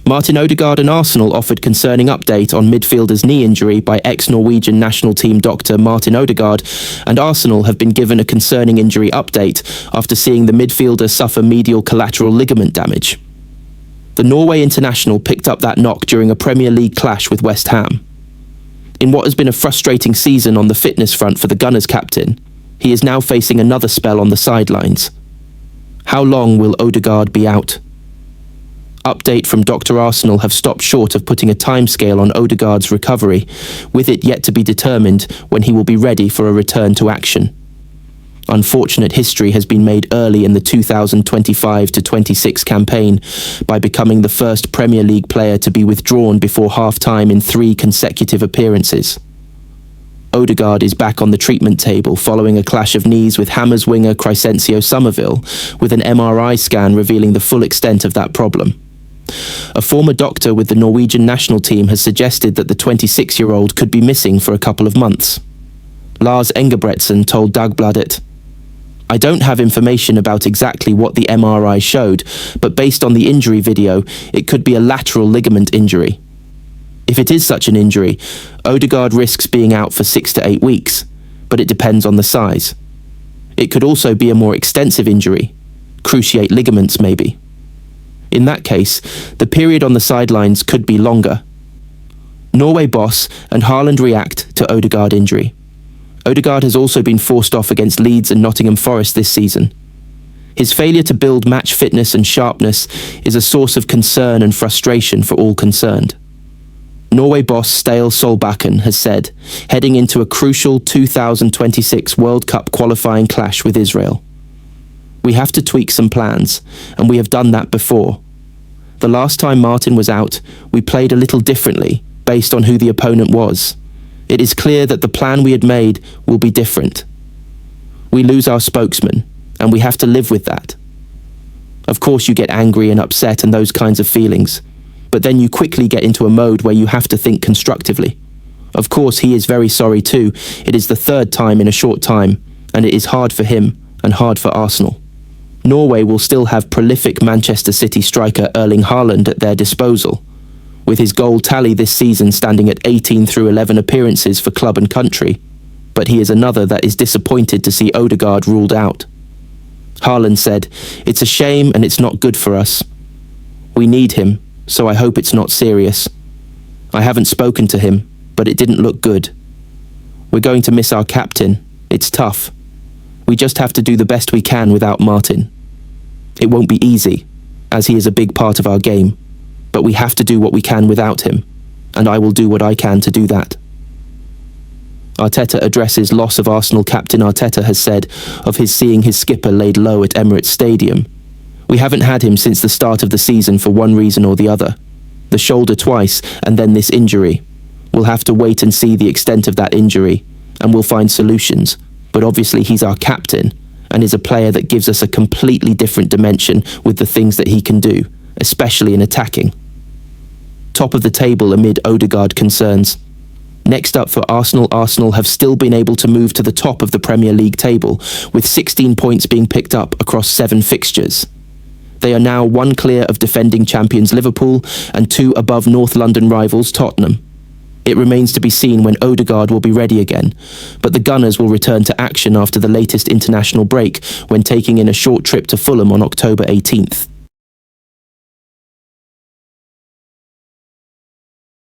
Martin Odegaard and Arsenal offered concerning update on midfielder's knee injury by ex-Norwegian national team doctor Martin Odegaard, and Arsenal have been given a concerning injury update after seeing the midfielder suffer medial collateral ligament damage. The Norway international picked up that knock during a Premier League clash with West Ham. In what has been a frustrating season on the fitness front for the Gunners captain, he is now facing another spell on the sidelines. How long will Odegaard be out? Update from Dr. Arsenal have stopped short of putting a timescale on Odegaard's recovery, with it yet to be determined when he will be ready for a return to action. Unfortunate history has been made early in the 2025-26 campaign by becoming the first Premier League player to be withdrawn before half-time in 3 consecutive appearances. Odegaard is back on the treatment table following a clash of knees with Hammers winger Crysencio Somerville, with an MRI scan revealing the full extent of that problem. A former doctor with the Norwegian national team has suggested that the 26-year-old could be missing for a couple of months. Lars Engebretsen told Dagbladet, "I don't have information about exactly what the MRI showed, but based on the injury video, it could be a lateral ligament injury. If it is such an injury, Odegaard risks being out for 6 to 8 weeks, but it depends on the size. It could also be a more extensive injury, cruciate ligaments maybe. In that case, the period on the sidelines could be longer." Norway boss and Haaland react to Odegaard injury. Odegaard has also been forced off against Leeds and Nottingham Forest this season. His failure to build match fitness and sharpness is a source of concern and frustration for all concerned. Norway boss Ståle Solbakken has said, heading into a crucial 2026 World Cup qualifying clash with Israel. "We have to tweak some plans, and we have done that before. The last time Martin was out, we played a little differently, based on who the opponent was. It is clear that the plan we had made will be different. We lose our spokesman, and we have to live with that. Of course you get angry and upset and those kinds of feelings, but then you quickly get into a mode where you have to think constructively. Of course he is very sorry too. It is the 3rd time in a short time, and it is hard for him and hard for Arsenal. Norway will still have prolific Manchester City striker Erling Haaland at their disposal, with his goal tally this season standing at 18 through 11 appearances for club and country, but he is another that is disappointed to see Odegaard ruled out. Haaland said, "It's a shame and it's not good for us. We need him, so I hope it's not serious. I haven't spoken to him, but it didn't look good. We're going to miss our captain. It's tough. We just have to do the best we can without Martin. It won't be easy, as he is a big part of our game, but we have to do what we can without him, and I will do what I can to do that." Arteta addresses loss of Arsenal captain. Arteta has said of his seeing his skipper laid low at Emirates Stadium, "We haven't had him since the start of the season for one reason or the other. The shoulder twice, and then this injury. We'll have to wait and see the extent of that injury, and we'll find solutions. But obviously he's our captain, and is a player that gives us a completely different dimension with the things that he can do, especially in attacking." Top of the table amid Odegaard concerns. Next up for Arsenal, Arsenal have still been able to move to the top of the Premier League table, with 16 points being picked up across 7 fixtures. They are now 1 clear of defending champions Liverpool and 2 above North London rivals Tottenham. It remains to be seen when Odegaard will be ready again, but the Gunners will return to action after the latest international break when taking in a short trip to Fulham on October 18th.